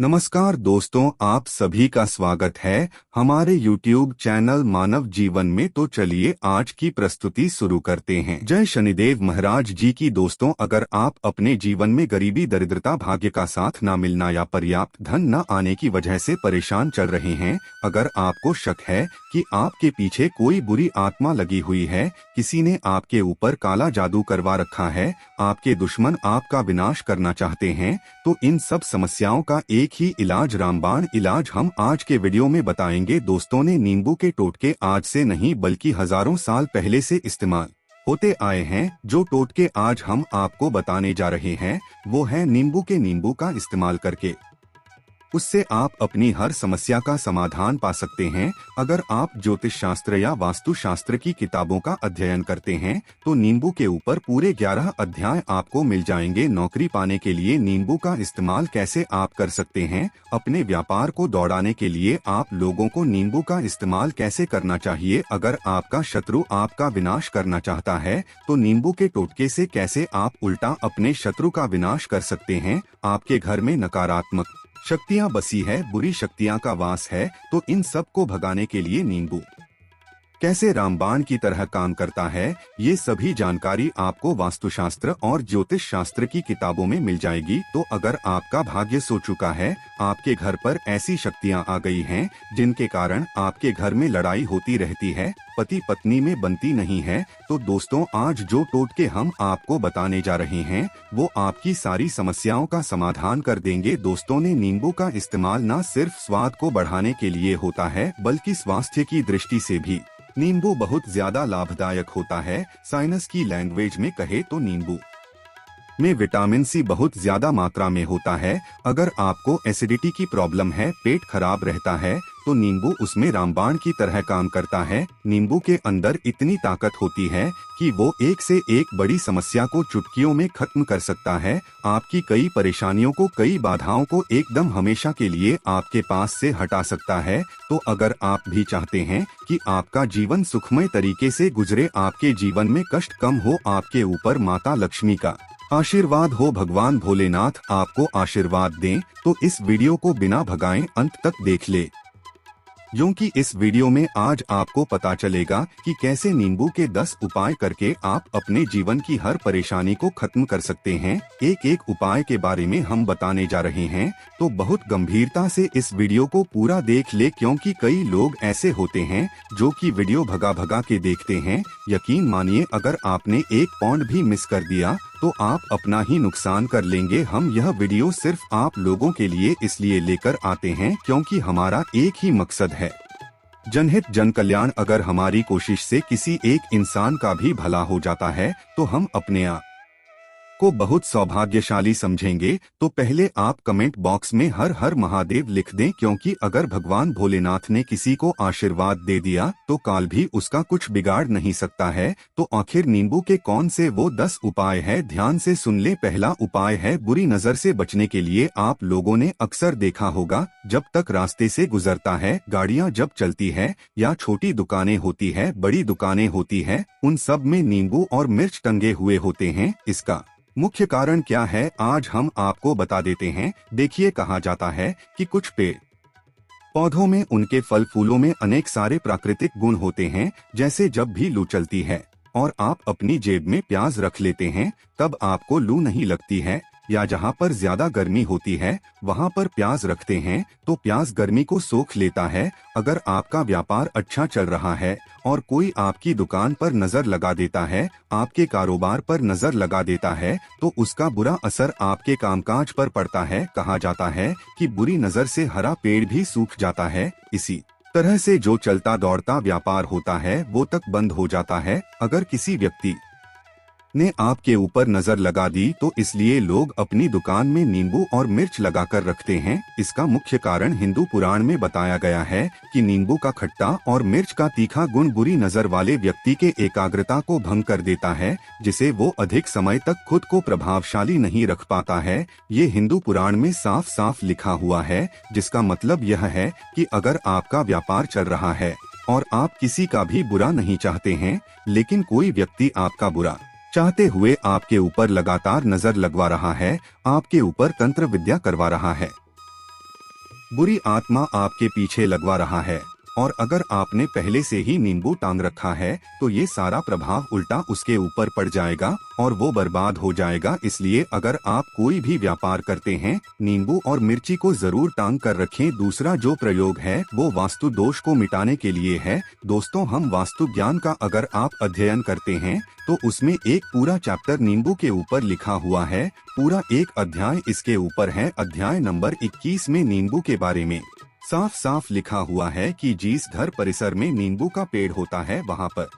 नमस्कार दोस्तों, आप सभी का स्वागत है हमारे YouTube चैनल मानव जीवन में। तो चलिए आज की प्रस्तुति शुरू करते हैं। जय शनिदेव महाराज जी की। दोस्तों, अगर आप अपने जीवन में गरीबी, दरिद्रता, भाग्य का साथ न मिलना या पर्याप्त धन न आने की वजह से परेशान चल रहे हैं, अगर आपको शक है कि आपके पीछे कोई बुरी आत्मा लगी हुई है, किसी ने आपके ऊपर काला जादू करवा रखा है, आपके दुश्मन आपका विनाश करना चाहते हैं, तो इन सब समस्याओं का एक ही इलाज, रामबाण इलाज, हम आज के वीडियो में बताएंगे। दोस्तों ने नींबू के टोटके आज से नहीं बल्कि हजारों साल पहले से इस्तेमाल होते आए हैं। जो टोटके आज हम आपको बताने जा रहे हैं वो है नींबू का इस्तेमाल करके उससे आप अपनी हर समस्या का समाधान पा सकते हैं। अगर आप ज्योतिष शास्त्र या वास्तु शास्त्र की किताबों का अध्ययन करते हैं तो नींबू के ऊपर पूरे 11 अध्याय आपको मिल जाएंगे। नौकरी पाने के लिए नींबू का इस्तेमाल कैसे आप कर सकते हैं, अपने व्यापार को दौड़ाने के लिए आप लोगों को नींबू का इस्तेमाल कैसे करना चाहिए, अगर आपका शत्रु आपका विनाश करना चाहता है तो नींबू के टोटके से कैसे आप उल्टा अपने शत्रु का विनाश कर सकते हैं। आपके घर में नकारात्मक शक्तियां बसी है, बुरी शक्तियां का वास है, तो इन सब को भगाने के लिए नींबू कैसे रामबाण की तरह काम करता है, ये सभी जानकारी आपको वास्तुशास्त्र और ज्योतिष शास्त्र की किताबों में मिल जाएगी। तो अगर आपका भाग्य सो चुका है, आपके घर पर ऐसी शक्तियां आ गई हैं जिनके कारण आपके घर में लड़ाई होती रहती है, पति पत्नी में बनती नहीं है, तो दोस्तों आज जो टोटके हम आपको बताने जा रहे हैं वो आपकी सारी समस्याओं का समाधान कर देंगे। दोस्तों ने नींबू का इस्तेमाल न सिर्फ स्वाद को बढ़ाने के लिए होता है बल्कि स्वास्थ्य की दृष्टि से भी नींबू बहुत ज्यादा लाभदायक होता है। साइंस की लैंग्वेज में कहे तो नींबू में विटामिन सी बहुत ज्यादा मात्रा में होता है। अगर आपको एसिडिटी की प्रॉब्लम है, पेट खराब रहता है, तो नींबू उसमें रामबाण की तरह काम करता है। नींबू के अंदर इतनी ताकत होती है कि वो एक से एक बड़ी समस्या को चुटकियों में खत्म कर सकता है। आपकी कई परेशानियों को, कई बाधाओं को एकदम हमेशा के लिए आपके पास से हटा सकता है। तो अगर आप भी चाहते हैं कि आपका जीवन सुखमय तरीके से गुजरे, आपके जीवन में कष्ट कम हो, आपके ऊपर माता लक्ष्मी का आशीर्वाद हो, भगवान भोलेनाथ आपको आशीर्वाद दें, तो इस वीडियो को बिना भगाए अंत तक देख ले, क्योंकि इस वीडियो में आज आपको पता चलेगा कि कैसे नींबू के 10 उपाय करके आप अपने जीवन की हर परेशानी को खत्म कर सकते हैं। एक एक उपाय के बारे में हम बताने जा रहे हैं, तो बहुत गंभीरता से इस वीडियो को पूरा देख ले, क्योंकि कई लोग ऐसे होते हैं जो कि वीडियो भगा भगा के देखते हैं। यकीन मानिए, अगर आपने एक पॉइंट भी मिस कर दिया तो आप अपना ही नुकसान कर लेंगे। हम यह वीडियो सिर्फ आप लोगों के लिए इसलिए लेकर आते हैं क्योंकि हमारा एक ही मकसद है, जनहित जन कल्याण। अगर हमारी कोशिश से किसी एक इंसान का भी भला हो जाता है तो हम अपने आप को बहुत सौभाग्यशाली समझेंगे। तो पहले आप कमेंट बॉक्स में हर हर महादेव लिख दें, क्योंकि अगर भगवान भोलेनाथ ने किसी को आशीर्वाद दे दिया तो काल भी उसका कुछ बिगाड़ नहीं सकता है। तो आखिर नींबू के कौन से वो 10 उपाय है, ध्यान से सुन ले। पहला उपाय है बुरी नजर से बचने के लिए। आप लोगों ने अक्सर देखा होगा, जब तक रास्ते से गुजरता है, गाड़ियां जब चलती है या छोटी दुकानें होती है, बड़ी दुकानें होती है, उन सब में नींबू और मिर्च टंगे हुए होते हैं। इसका मुख्य कारण क्या है आज हम आपको बता देते हैं। देखिए, कहा जाता है कि कुछ पेड़ पौधों में, उनके फल फूलों में अनेक सारे प्राकृतिक गुण होते हैं। जैसे जब भी लू चलती है और आप अपनी जेब में प्याज रख लेते हैं तब आपको लू नहीं लगती है, या जहाँ पर ज्यादा गर्मी होती है वहाँ पर प्याज रखते हैं तो प्याज गर्मी को सोख लेता है। अगर आपका व्यापार अच्छा चल रहा है और कोई आपकी दुकान पर नजर लगा देता है, आपके कारोबार पर नजर लगा देता है, तो उसका बुरा असर आपके कामकाज पर पड़ता है। कहा जाता है कि बुरी नजर से हरा पेड़ भी सूख जाता है। इसी तरह से जो चलता दौड़ता व्यापार होता है वो तक बंद हो जाता है। अगर किसी व्यक्ति ने आपके ऊपर नजर लगा दी तो इसलिए लोग अपनी दुकान में नींबू और मिर्च लगाकर रखते हैं। इसका मुख्य कारण हिंदू पुराण में बताया गया है कि नींबू का खट्टा और मिर्च का तीखा गुण बुरी नजर वाले व्यक्ति के एकाग्रता को भंग कर देता है, जिसे वो अधिक समय तक खुद को प्रभावशाली नहीं रख पाता है। ये हिंदू पुराण में साफ साफ लिखा हुआ है, जिसका मतलब यह है कि अगर आपका व्यापार चल रहा है और आप किसी का भी बुरा नहीं चाहते हैं, लेकिन कोई व्यक्ति आपका बुरा चाहते हुए आपके ऊपर लगातार नजर लगवा रहा है, आपके ऊपर तंत्र विद्या करवा रहा है, बुरी आत्मा आपके पीछे लगवा रहा है और अगर आपने पहले से ही नींबू टांग रखा है तो ये सारा प्रभाव उल्टा उसके ऊपर पड़ जाएगा और वो बर्बाद हो जाएगा। इसलिए अगर आप कोई भी व्यापार करते हैं, नींबू और मिर्ची को जरूर टांग कर रखें। दूसरा जो प्रयोग है वो वास्तु दोष को मिटाने के लिए है। दोस्तों, हम वास्तु ज्ञान का अगर आप अध्ययन करते हैं तो उसमें एक पूरा चैप्टर नींबू के ऊपर लिखा हुआ है। पूरा एक अध्याय इसके ऊपर है। अध्याय नंबर 21 में नींबू के बारे में साफ साफ लिखा हुआ है कि जिस घर परिसर में नींबू का पेड़ होता है वहाँ पर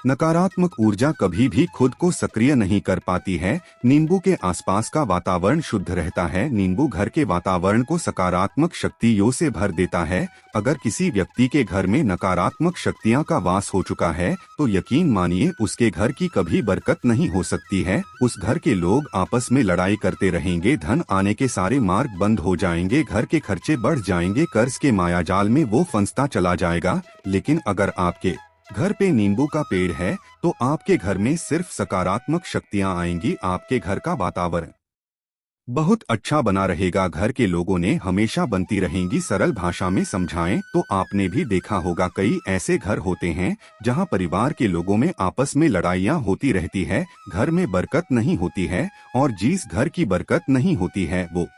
नकारात्मक ऊर्जा कभी भी खुद को सक्रिय नहीं कर पाती है। नींबू के आसपास का वातावरण शुद्ध रहता है। नींबू घर के वातावरण को सकारात्मक शक्तियों से भर देता है। अगर किसी व्यक्ति के घर में नकारात्मक शक्तियां का वास हो चुका है तो यकीन मानिए उसके घर की कभी बरकत नहीं हो सकती है। उस घर के लोग आपस में लड़ाई करते रहेंगे, धन आने के सारे मार्ग बंद हो जाएंगे, घर के खर्चे बढ़ जाएंगे, कर्ज के मायाजाल में वो फंसता चला जाएगा। लेकिन अगर आपके घर पे नींबू का पेड़ है तो आपके घर में सिर्फ सकारात्मक शक्तियां आएंगी। आपके घर का वातावरण बहुत अच्छा बना रहेगा। घर के लोगों ने हमेशा बनती रहेंगी। सरल भाषा में समझाएं तो आपने भी देखा होगा कई ऐसे घर होते हैं जहां परिवार के लोगों में आपस में लड़ाइयां होती रहती है, घर में बरकत नहीं होती है और जिस घर की बरकत नहीं होती है वो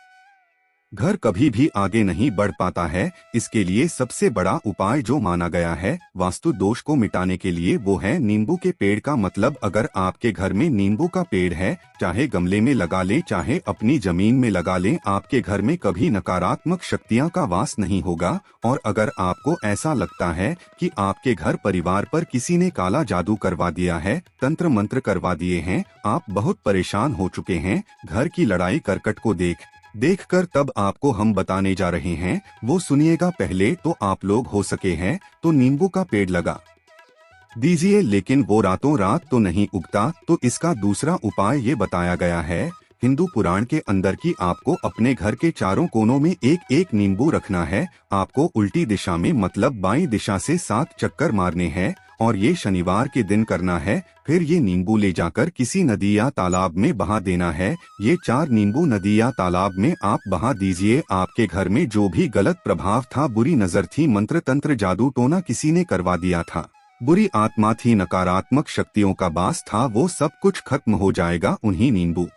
घर कभी भी आगे नहीं बढ़ पाता है। इसके लिए सबसे बड़ा उपाय जो माना गया है वास्तु दोष को मिटाने के लिए वो है नींबू के पेड़ का। मतलब अगर आपके घर में नींबू का पेड़ है, चाहे गमले में लगा लें चाहे अपनी जमीन में लगा लें, आपके घर में कभी नकारात्मक शक्तियां का वास नहीं होगा। और अगर आपको ऐसा लगता है कि आपके घर परिवार पर किसी ने काला जादू करवा दिया है, तंत्र मंत्र करवा दिए हैं, आप बहुत परेशान हो चुके हैं, घर की लड़ाई करकट को देखकर तब आपको हम बताने जा रहे हैं, वो सुनिएगा। पहले तो आप लोग हो सके हैं तो नींबू का पेड़ लगा दीजिए, लेकिन वो रातों रात तो नहीं उगता। तो इसका दूसरा उपाय ये बताया गया है हिंदू पुराण के अंदर कि आपको अपने घर के चारों कोनों में एक एक नींबू रखना है। आपको उल्टी दिशा में मतलब बाईं दिशा से 7 चक्कर मारने हैं और ये शनिवार के दिन करना है। फिर ये नींबू ले जाकर किसी नदी या तालाब में बहा देना है। ये 4 नींबू नदी या तालाब में आप बहा दीजिए। आपके घर में जो भी गलत प्रभाव था, बुरी नजर थी, मंत्र तंत्र जादू टोना किसी ने करवा दिया था, बुरी आत्मा थी, नकारात्मक शक्तियों का वास था, वो सब कुछ खत्म हो जाएगा उन्हीं नींबू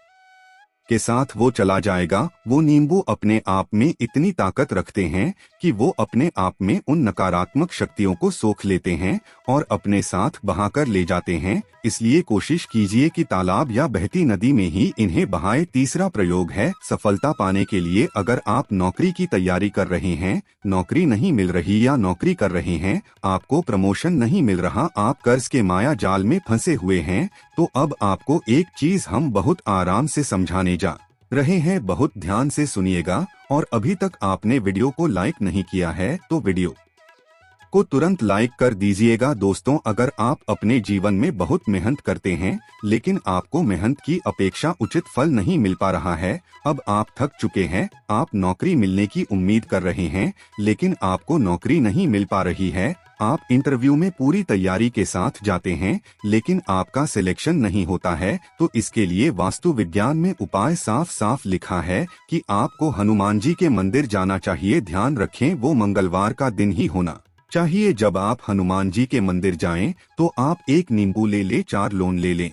के साथ। वो चला जाएगा। वो नींबू अपने आप में इतनी ताकत रखते हैं कि वो अपने आप में उन नकारात्मक शक्तियों को सोख लेते हैं और अपने साथ बहाकर ले जाते हैं। इसलिए कोशिश कीजिए कि तालाब या बहती नदी में ही इन्हें बहाए। तीसरा प्रयोग है सफलता पाने के लिए। अगर आप नौकरी की तैयारी कर रहे हैं, नौकरी नहीं मिल रही या नौकरी कर रहे हैं, आपको प्रमोशन नहीं मिल रहा, आप कर्ज के माया जाल में फंसे हुए हैं, तो अब आपको एक चीज हम बहुत आराम से समझाने जा रहे हैं। बहुत ध्यान से सुनिएगा। और अभी तक आपने वीडियो को लाइक नहीं किया है तो वीडियो को तुरंत लाइक कर दीजिएगा। दोस्तों, अगर आप अपने जीवन में बहुत मेहनत करते हैं लेकिन आपको मेहनत की अपेक्षा उचित फल नहीं मिल पा रहा है, अब आप थक चुके हैं, आप नौकरी मिलने की उम्मीद कर रहे हैं लेकिन आपको नौकरी नहीं मिल पा रही है, आप इंटरव्यू में पूरी तैयारी के साथ जाते हैं लेकिन आपका सिलेक्शन नहीं होता है, तो इसके लिए वास्तु विज्ञान में उपाय साफ साफ लिखा है कि आपको हनुमान जी के मंदिर जाना चाहिए। ध्यान रखें, वो मंगलवार का दिन ही होना चाहिए। जब आप हनुमान जी के मंदिर जाएं तो आप एक नींबू ले 4 लोन ले लें।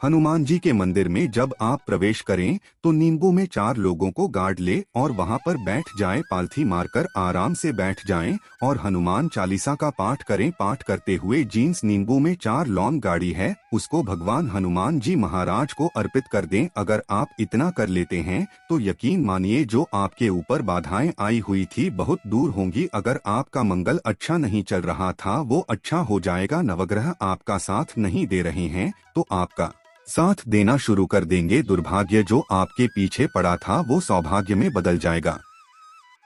हनुमान जी के मंदिर में जब आप प्रवेश करें तो नींबू में 4 लोगों को गाड़ ले और वहां पर बैठ जाएं, पालथी मारकर आराम से बैठ जाएं और हनुमान चालीसा का पाठ करें। पाठ करते हुए जिस नींबू में 4 लौंग गाड़ी है उसको भगवान हनुमान जी महाराज को अर्पित कर दें। अगर आप इतना कर लेते हैं तो यकीन मानिए जो आपके ऊपर बाधाएं आई हुई थी बहुत दूर होंगी। अगर आपका मंगल अच्छा नहीं चल रहा था वो अच्छा हो जाएगा। नवग्रह आपका साथ नहीं दे रहे हैं तो आपका साथ देना शुरू कर देंगे। दुर्भाग्य जो आपके पीछे पड़ा था वो सौभाग्य में बदल जाएगा।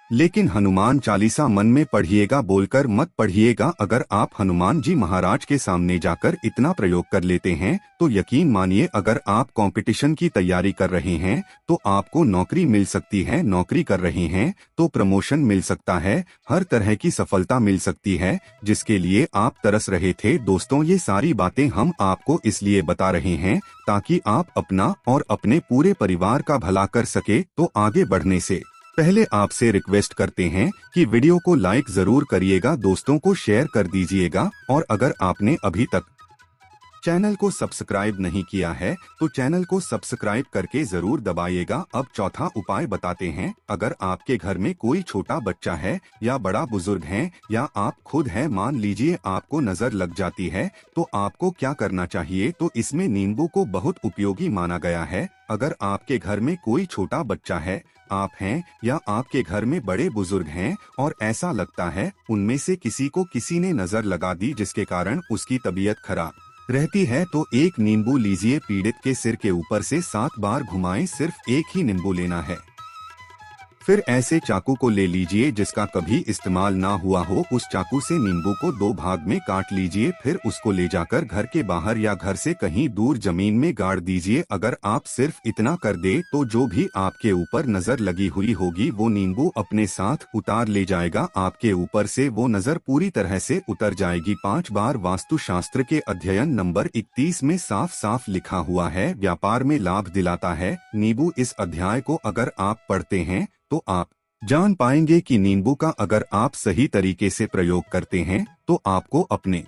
लेकिन हनुमान चालीसा मन में पढ़िएगा, बोलकर मत पढ़िएगा। अगर आप हनुमान जी महाराज के सामने जाकर इतना प्रयोग कर लेते हैं तो यकीन मानिए अगर आप कंपटीशन की तैयारी कर रहे हैं तो आपको नौकरी मिल सकती है, नौकरी कर रहे हैं तो प्रमोशन मिल सकता है, हर तरह की सफलता मिल सकती है जिसके लिए आप तरस रहे थे। दोस्तों, ये सारी बातें हम आपको इसलिए बता रहे हैं ताकि आप अपना और अपने पूरे परिवार का भला कर सके। तो आगे बढ़ने से पहले आपसे रिक्वेस्ट करते हैं कि वीडियो को लाइक जरूर करिएगा, दोस्तों को शेयर कर दीजिएगा और अगर आपने अभी तक चैनल को सब्सक्राइब नहीं किया है तो चैनल को सब्सक्राइब करके जरूर दबाइएगा। अब चौथा उपाय बताते हैं। अगर आपके घर में कोई छोटा बच्चा है या बड़ा बुजुर्ग है या आप खुद हैं, मान लीजिए आपको नजर लग जाती है, तो आपको क्या करना चाहिए? तो इसमें नींबू को बहुत उपयोगी माना गया है। अगर आपके घर में कोई छोटा बच्चा है, आप हैं या आपके घर में बड़े बुजुर्ग हैं और ऐसा लगता है उनमें से किसी को किसी ने नजर लगा दी जिसके कारण उसकी तबीयत खराब रहती है, तो एक नींबू लीजिए, पीड़ित के सिर के ऊपर से 7 बार घुमाएं। सिर्फ एक ही नींबू लेना है। फिर ऐसे चाकू को ले लीजिए जिसका कभी इस्तेमाल ना हुआ हो, उस चाकू से नींबू को 2 भाग में काट लीजिए। फिर उसको ले जाकर घर के बाहर या घर से कहीं दूर जमीन में गाड़ दीजिए। अगर आप सिर्फ इतना कर दे तो जो भी आपके ऊपर नजर लगी हुई होगी वो नींबू अपने साथ उतार ले जाएगा। आपके ऊपर से वो नजर पूरी तरह से उतर जाएगी। 5 बार वास्तु शास्त्र के अध्ययन नंबर 31 में साफ साफ लिखा हुआ है, व्यापार में लाभ दिलाता है नींबू। इस अध्याय को अगर आप पढ़ते हैं तो आप जान पाएंगे कि नींबू का अगर आप सही तरीके से प्रयोग करते हैं तो आपको अपने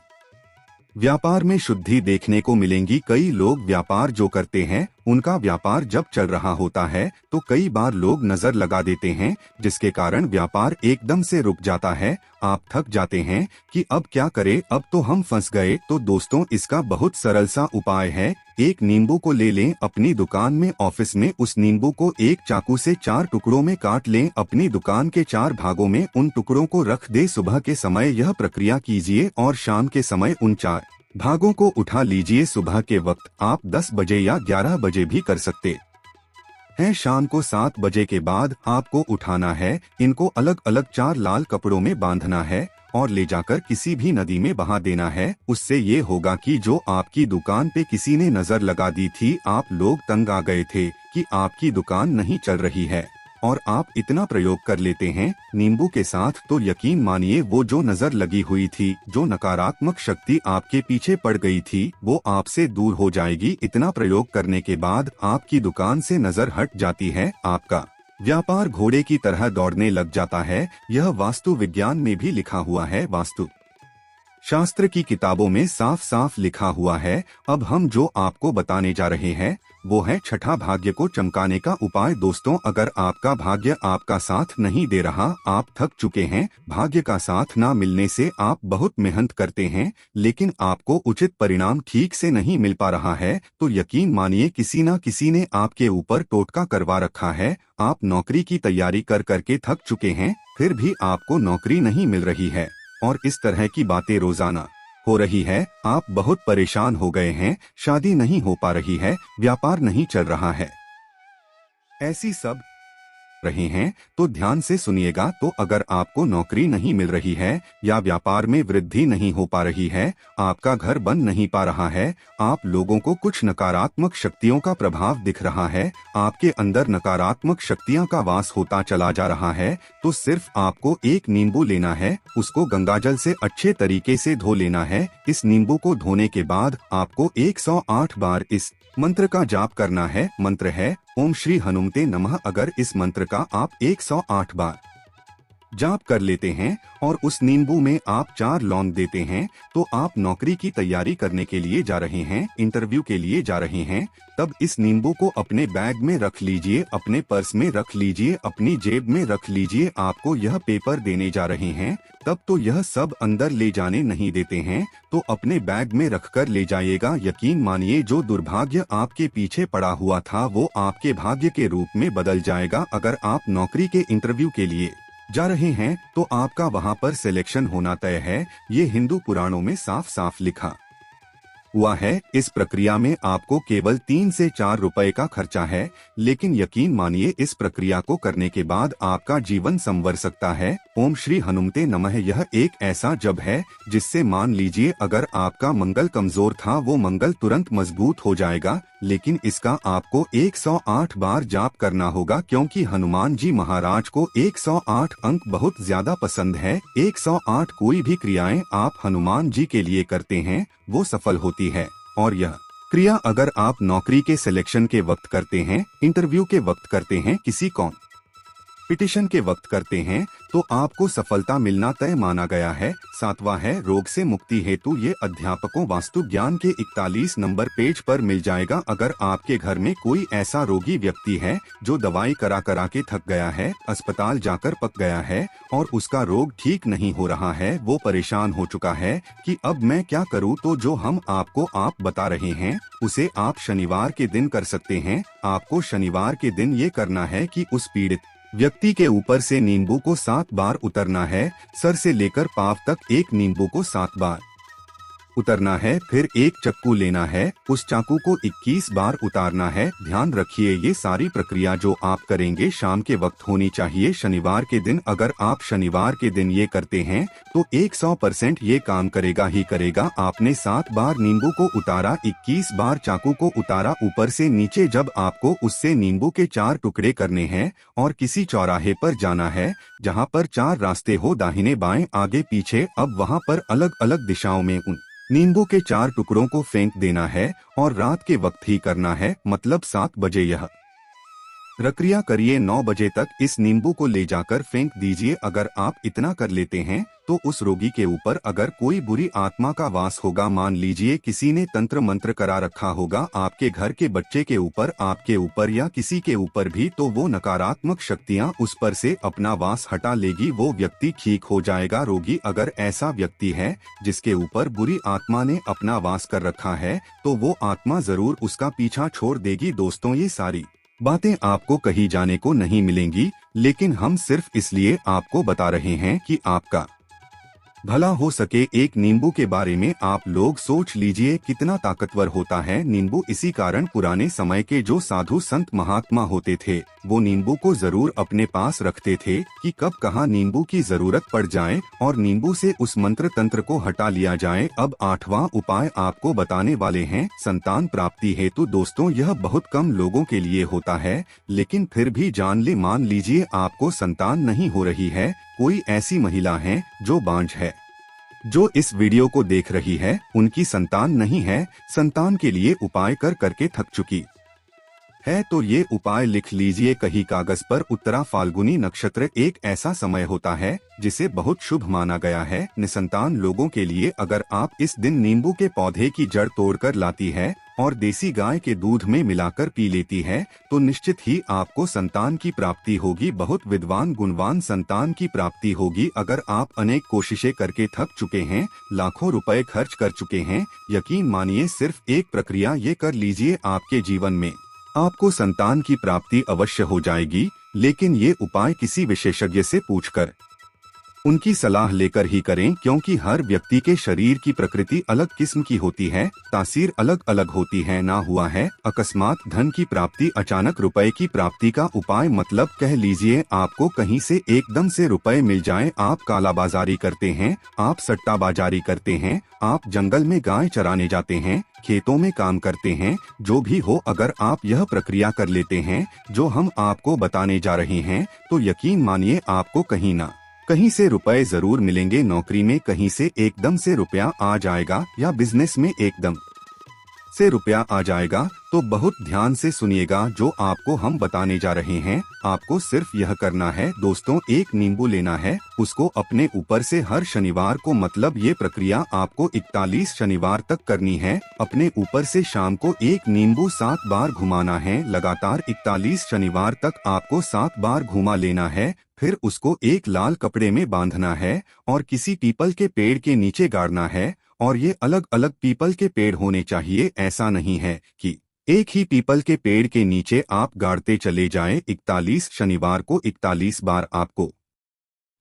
व्यापार में शुद्धि देखने को मिलेंगी। कई लोग व्यापार जो करते हैं उनका व्यापार जब चल रहा होता है तो कई बार लोग नजर लगा देते हैं जिसके कारण व्यापार एकदम से रुक जाता है। आप थक जाते हैं कि अब क्या करें, अब तो हम फंस गए। तो दोस्तों, इसका बहुत सरल सा उपाय है। एक नींबू को ले लें, अपनी दुकान में, ऑफिस में उस नींबू को एक चाकू से 4 टुकड़ों में काट लें, अपनी दुकान के 4 भागों में उन टुकड़ों को रख दे। सुबह के समय यह प्रक्रिया कीजिए और शाम के समय उन 4 भागों को उठा लीजिए। सुबह के वक्त आप 10 बजे या 11 बजे भी कर सकते हैं। शाम को 7 बजे के बाद आपको उठाना है। इनको अलग अलग 4 लाल कपड़ों में बांधना है और ले जाकर किसी भी नदी में बहा देना है। उससे ये होगा कि जो आपकी दुकान पे किसी ने नजर लगा दी थी, आप लोग तंग आ गए थे कि आपकी दुकान नहीं चल रही है और आप इतना प्रयोग कर लेते हैं नींबू के साथ, तो यकीन मानिए वो जो नजर लगी हुई थी, जो नकारात्मक शक्ति आपके पीछे पड़ गई थी, वो आपसे दूर हो जाएगी। इतना प्रयोग करने के बाद आपकी दुकान से नजर हट जाती है, आपका व्यापार घोड़े की तरह दौड़ने लग जाता है। यह वास्तु विज्ञान में भी लिखा हुआ है, वास्तु शास्त्र की किताबों में साफ साफ लिखा हुआ है। अब हम जो आपको बताने जा रहे हैं वो है छठा भाग्य को चमकाने का उपाय। दोस्तों, अगर आपका भाग्य आपका साथ नहीं दे रहा, आप थक चुके हैं, भाग्य का साथ ना मिलने से आप बहुत मेहनत करते हैं लेकिन आपको उचित परिणाम ठीक से नहीं मिल पा रहा है, तो यकीन मानिए किसी न किसी ने आपके ऊपर टोटका करवा रखा है। आप नौकरी की तैयारी कर करके थक चुके हैं, फिर भी आपको नौकरी नहीं मिल रही है और इस तरह की बातें रोजाना हो रही है। आप बहुत परेशान हो गए हैं, शादी नहीं हो पा रही है, व्यापार नहीं चल रहा है, ऐसी सब रहे हैं तो ध्यान से सुनिएगा। तो अगर आपको नौकरी नहीं मिल रही है या व्यापार में वृद्धि नहीं हो पा रही है, आपका घर बन नहीं पा रहा है, आप लोगों को कुछ नकारात्मक शक्तियों का प्रभाव दिख रहा है, आपके अंदर नकारात्मक शक्तियां का वास होता चला जा रहा है, तो सिर्फ आपको एक नींबू लेना है, उसको गंगाजल से अच्छे तरीके से धो लेना है। इस नींबू को धोने के बाद आपको 108 बार इस मंत्र का जाप करना है। मंत्र है ओम श्री हनुमते नमः। अगर इस मंत्र का आप 108 बार जाप कर लेते हैं और उस नींबू में आप 4 लौंग देते हैं, तो आप नौकरी की तैयारी करने के लिए जा रहे हैं, इंटरव्यू के लिए जा रहे हैं, तब इस नींबू को अपने बैग में रख लीजिए, अपने पर्स में रख लीजिए, अपनी जेब में रख लीजिए। आपको यह पेपर देने जा रहे हैं, तब तो यह सब अंदर ले जाने नहीं देते हैं, तो अपने बैग में रखकर ले जाइएगा। यकीन मानिए जो दुर्भाग्य आपके पीछे पड़ा हुआ था वो आपके भाग्य के रूप में बदल जाएगा। अगर आप नौकरी के इंटरव्यू के लिए जा रहे हैं तो आपका वहां पर सिलेक्शन होना तय है। ये हिंदू पुराणों में साफ साफ लिखा हुआ है। इस प्रक्रिया में आपको केवल 3 से 4 रुपए का खर्चा है, लेकिन यकीन मानिए इस प्रक्रिया को करने के बाद आपका जीवन संवर सकता है। ओम श्री हनुमते नमः यह एक ऐसा जप है जिससे मान लीजिए अगर आपका मंगल कमजोर था वो मंगल तुरंत मजबूत हो जाएगा, लेकिन इसका आपको 108 बार जाप करना होगा, क्योंकि हनुमान जी महाराज को 108 अंक बहुत ज्यादा पसंद है। 108 कोई भी क्रियाएं आप हनुमान जी के लिए करते हैं वो सफल होती है। और यह क्रिया अगर आप नौकरी के सिलेक्शन के वक्त करते हैं, इंटरव्यू के वक्त करते हैं, किसी पिटिशन के वक्त करते हैं तो आपको सफलता मिलना तय माना गया है। 7वां है रोग से मुक्ति हेतु। ये अध्यापकों वास्तु ज्ञान के 41 नंबर पेज पर मिल जाएगा। अगर आपके घर में कोई ऐसा रोगी व्यक्ति है जो दवाई करा करा के थक गया है, अस्पताल जाकर पक गया है और उसका रोग ठीक नहीं हो रहा है, वो परेशान हो चुका है कि अब मैं क्या करूं, तो जो हम आपको बता रहे हैं उसे आप शनिवार के दिन कर सकते हैं। आपको शनिवार के दिन ये करना है कि उस पीड़ित व्यक्ति के ऊपर से नींबू को 7 बार उतरना है। सर से लेकर पांव तक एक नींबू को 7 बार उतरना है। फिर एक चाकू लेना है, उस चाकू को 21 बार उतारना है। ध्यान रखिए ये सारी प्रक्रिया जो आप करेंगे शाम के वक्त होनी चाहिए, शनिवार के दिन। अगर आप शनिवार के दिन ये करते हैं तो 100% ये काम करेगा ही करेगा। आपने 7 बार नींबू को उतारा, 21 बार चाकू को उतारा ऊपर से नीचे। जब आपको उससे नींबू के 4 टुकड़े करने हैं और किसी चौराहे पर जाना है जहाँ पर 4 रास्ते हो, दाहिने बाएं आगे पीछे। अब वहाँ पर अलग अलग दिशाओं में उन नींबू के 4 टुकड़ों को फेंक देना है और रात के वक्त ही करना है, मतलब 7 बजे यह प्रक्रिया करिए। 9 बजे तक इस नींबू को ले जाकर फेंक दीजिए। अगर आप इतना कर लेते हैं तो उस रोगी के ऊपर अगर कोई बुरी आत्मा का वास होगा, मान लीजिए किसी ने तंत्र मंत्र करा रखा होगा आपके घर के बच्चे के ऊपर, आपके ऊपर या किसी के ऊपर भी, तो वो नकारात्मक शक्तियां उस पर से अपना वास हटा लेगी, वो व्यक्ति ठीक हो जाएगा। रोगी अगर ऐसा व्यक्ति है जिसके ऊपर बुरी आत्मा ने अपना वास कर रखा है तो वो आत्मा जरूर उसका पीछा छोड़ देगी। दोस्तों ये सारी बातें आपको कहीं जाने को नहीं मिलेंगी, लेकिन हम सिर्फ इसलिए आपको बता रहे हैं कि आपका भला हो सके। एक नींबू के बारे में आप लोग सोच लीजिए कितना ताकतवर होता है नींबू। इसी कारण पुराने समय के जो साधु संत महात्मा होते थे वो नींबू को जरूर अपने पास रखते थे कि कब कहाँ नींबू की जरूरत पड़ जाए और नींबू से उस मंत्र तंत्र को हटा लिया जाए। अब 8वां उपाय आपको बताने वाले हैं, संतान प्राप्ति हेतु। दोस्तों यह बहुत कम लोगों के लिए होता है, लेकिन फिर भी जान ले, मान लीजिए आपको संतान नहीं हो रही है, कोई ऐसी महिला है जो बांझ है, जो इस वीडियो को देख रही है, उनकी संतान नहीं है, संतान के लिए उपाय कर करके थक चुकी है, तो ये उपाय लिख लीजिए कहीं कागज पर। उत्तरा फाल्गुनी नक्षत्र एक ऐसा समय होता है जिसे बहुत शुभ माना गया है निसंतान लोगों के लिए। अगर आप इस दिन नींबू के पौधे की जड़ तोड़कर लाती है और देसी गाय के दूध में मिलाकर पी लेती है तो निश्चित ही आपको संतान की प्राप्ति होगी, बहुत विद्वान गुणवान संतान की प्राप्ति होगी। अगर आप अनेक कोशिशें करके थक चुके हैं, लाखों रुपए खर्च कर चुके हैं, यकीन मानिए सिर्फ एक प्रक्रिया ये कर लीजिए, आपके जीवन में आपको संतान की प्राप्ति अवश्य हो जाएगी। लेकिन ये उपाय किसी विशेषज्ञ से पूछकर, उनकी सलाह लेकर ही करें, क्योंकि हर व्यक्ति के शरीर की प्रकृति अलग किस्म की होती है, तासीर अलग अलग होती है। ना हुआ है अकस्मात धन की प्राप्ति, अचानक रुपए की प्राप्ति का उपाय, मतलब कह लीजिए आपको कहीं से एकदम से रुपए मिल जाएं। आप कालाबाजारी करते हैं, आप सट्टाबाजारी करते हैं, आप जंगल में गाय चराने जाते हैं, खेतों में काम करते हैं, जो भी हो, अगर आप यह प्रक्रिया कर लेते हैं जो हम आपको बताने जा रहे हैं तो यकीन मानिए आपको कहीं ना कहीं से रुपए जरूर मिलेंगे। नौकरी में कहीं से एकदम से रुपया आ जाएगा या बिजनेस में एकदम से रुपया आ जाएगा। तो बहुत ध्यान से सुनिएगा जो आपको हम बताने जा रहे हैं। आपको सिर्फ यह करना है दोस्तों, एक नींबू लेना है, उसको अपने ऊपर से हर शनिवार को, मतलब ये प्रक्रिया आपको 41 शनिवार तक करनी है। अपने ऊपर से शाम को एक नींबू 7 बार घुमाना है, लगातार 41 शनिवार तक आपको 7 बार घुमा लेना है। फिर उसको एक लाल कपड़े में बांधना है और किसी पीपल के पेड़ के नीचे गाड़ना है। और ये अलग अलग पीपल के पेड़ होने चाहिए, ऐसा नहीं है कि एक ही पीपल के पेड़ के नीचे आप गाड़ते चले जाएं। 41 शनिवार को 41 बार आपको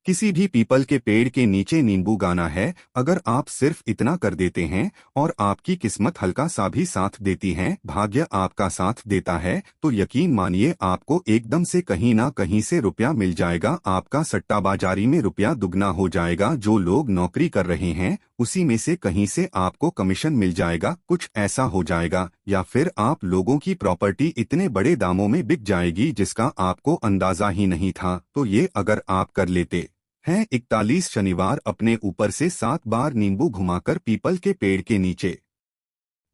किसी भी पीपल के पेड़ के नीचे नींबू गाना है। अगर आप सिर्फ इतना कर देते हैं और आपकी किस्मत हल्का सा भी साथ देती है, भाग्य आपका साथ देता है, तो यकीन मानिए आपको एकदम से कहीं ना कहीं से रुपया मिल जाएगा। आपका सट्टाबाजारी में रुपया दुगना हो जाएगा। जो लोग नौकरी कर रहे हैं उसी में से कहीं से आपको कमीशन मिल जाएगा, कुछ ऐसा हो जाएगा। या फिर आप लोगों की प्रॉपर्टी इतने बड़े दामों में बिक जाएगी जिसका आपको अंदाजा ही नहीं था। तो ये अगर आप कर लेते हैं 41 शनिवार, अपने ऊपर से 7 बार नींबू घुमाकर पीपल के पेड़ के नीचे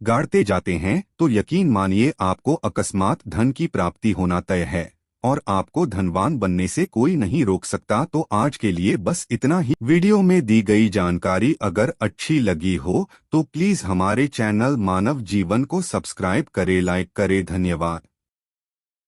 गाड़ते जाते हैं, तो यकीन मानिए आपको अकस्मात धन की प्राप्ति होना तय है। और आपको धनवान बनने से कोई नहीं रोक सकता। तो आज के लिए बस इतना ही। वीडियो में दी गई जानकारी अगर अच्छी लगी हो तो प्लीज हमारे चैनल मानव जीवन को सब्सक्राइब करें, लाइक करें। धन्यवाद।